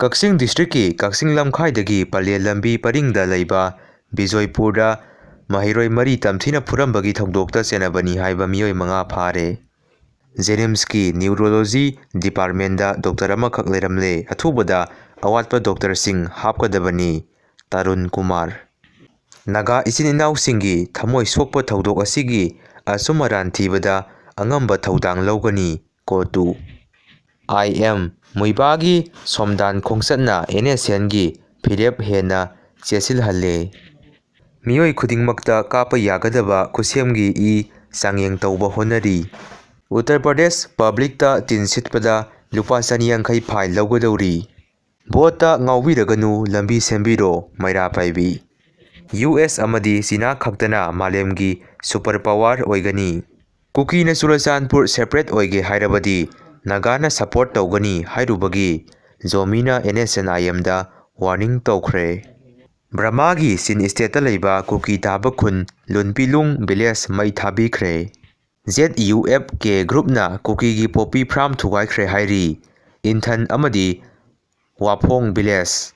ꯀꯛꯆꯤꯡ ꯗꯤꯁꯇ꯭ꯔꯤꯛꯀꯤ ꯀꯛꯆꯤꯡ ꯂꯝꯈꯥꯏꯗꯒꯤ ꯄꯂꯦꯜ ꯂꯝꯕꯤ ꯄꯔꯤꯡꯗ ꯂꯩꯕ ꯕꯤꯖꯣꯏꯄꯨꯔꯗ ꯃꯍꯩꯔꯣꯏ 4 ꯇꯝꯊꯤꯅ ꯐꯨꯔꯝꯕꯒꯤ ꯊꯧꯗꯣꯛꯇ ꯆꯦꯟꯅꯕꯅꯤ ꯍꯥꯏꯕ ꯃꯤꯑꯣꯏ 5 ꯐꯥꯔꯦ꯫ ꯖꯦꯅꯤꯝꯁꯀꯤ ꯅ꯭ꯌꯨꯔꯣꯂꯣꯖꯤ ꯗꯤꯄꯥꯔꯠꯃꯦꯟꯇꯗ ꯗꯣꯛꯇꯔ ꯑꯃꯈꯛ ꯂꯩꯔꯝꯂꯦ, ꯑꯊꯨꯕꯗ ꯑꯋꯥꯠꯄ ꯗꯣꯛꯇꯔꯁꯤꯡ ꯍꯥꯞꯀꯗꯕꯅꯤ꯫ ꯇꯔꯨꯟ ꯀꯨꯃꯥꯔ꯫ ꯅꯥꯒꯥ ꯏꯆꯤꯟ-ꯏꯅꯥꯎꯁꯤꯡꯒꯤ ꯊꯃꯣꯏ ꯁꯣꯛꯄ ꯊꯧꯗꯣꯛ ꯑꯁꯤꯒꯤ ꯑꯆꯨꯝ-ꯑꯔꯥꯟ ꯊꯤꯕꯗ ꯑꯉꯝꯕ ꯊꯧꯗꯥꯡ ꯂꯧꯒꯅꯤ꯫ ꯀꯣꯇꯨ꯫ ꯑꯥꯏ. ꯑꯦꯝ. ꯃꯨꯏꯕꯥꯒꯤ ꯁꯣꯝꯗꯥꯟ ꯈꯣꯡꯆꯠꯅ NSNꯒꯤ ꯐꯤꯔꯦꯞ ꯍꯦꯟꯅ ꯆꯦꯠꯁꯤꯜꯍꯜꯂꯦ꯫ ꯃꯤꯑꯣꯏ ꯈꯨꯗꯤꯡꯃꯛꯇ ꯀꯥꯞꯄ ꯌꯥꯒꯗꯕ ꯈꯨꯠꯁꯦꯝꯒꯤ ꯆꯥꯡꯌꯦꯡ ꯇꯧꯕ ꯍꯣꯠꯅꯔꯤ꯫ ꯎꯠꯇꯔ ꯄ꯭ꯔꯗꯦꯁ ꯄꯕ꯭ꯂꯤꯛꯇ ꯇꯤꯟ ꯁꯤꯠꯄꯗ ꯂꯨꯄꯥ 250 ꯐꯥꯏꯟ ꯂꯧꯒꯗꯧꯔꯤ꯫ ꯚꯣꯠꯇ ꯉꯥꯎꯕꯤꯔꯒꯅꯨ, ꯂꯝꯕꯤ ꯁꯦꯝꯕꯤꯔꯣ ꯃꯩꯔꯥ ꯄꯥꯏꯕꯤ꯫ ꯌꯨ.ꯑꯦꯁ. ꯑꯃꯗꯤ ꯆꯤꯅꯥ ꯈꯛꯇꯅ ꯃꯥꯂꯦꯝꯒꯤ ꯁꯨꯄꯔ ꯄꯥꯋꯔ ꯑꯣꯏꯒꯅꯤ꯫ ꯀꯨꯀꯤꯅ ꯆꯨꯔꯆꯥꯟꯄꯨꯔ ꯁꯦꯄꯔꯦꯠ ꯑꯣꯏꯒꯦ ꯍꯥꯏꯔꯕꯗꯤ ꯅꯥꯒꯥꯅ ꯁꯄꯣꯔꯠ ꯇꯧꯒꯅꯤ ꯍꯥꯏꯔꯨꯕꯒꯤ ꯖꯣꯃꯤꯅ NSNIMꯗ ꯋꯥꯔꯅꯤꯡ ꯇꯧꯈ꯭ꯔꯦ꯫ ꯕꯔꯃꯥꯒꯤ ꯆꯤꯟ ꯁ꯭ꯇꯦꯠꯇ ꯂꯩꯕ ꯀꯨꯀꯤ ꯇꯥꯕ ꯈꯨꯟ ꯂꯨꯟꯄꯤꯂꯨꯡ ꯚꯤꯂꯦꯖ ꯃꯩ ꯊꯥꯕꯤꯈ꯭ꯔꯦ꯫ ZUFK ꯒ꯭ꯔꯨꯞꯅ ꯀꯨꯀꯤꯒꯤ ꯄꯣꯄꯤ ꯐꯥꯔꯝ ꯊꯨꯒꯥꯏꯈ꯭ꯔꯦ ꯍꯥꯏꯔꯤ꯫ ꯏꯟꯊꯟ ꯑꯃꯗꯤ ꯋꯥꯐꯣꯡ ꯚꯤꯂꯦꯖ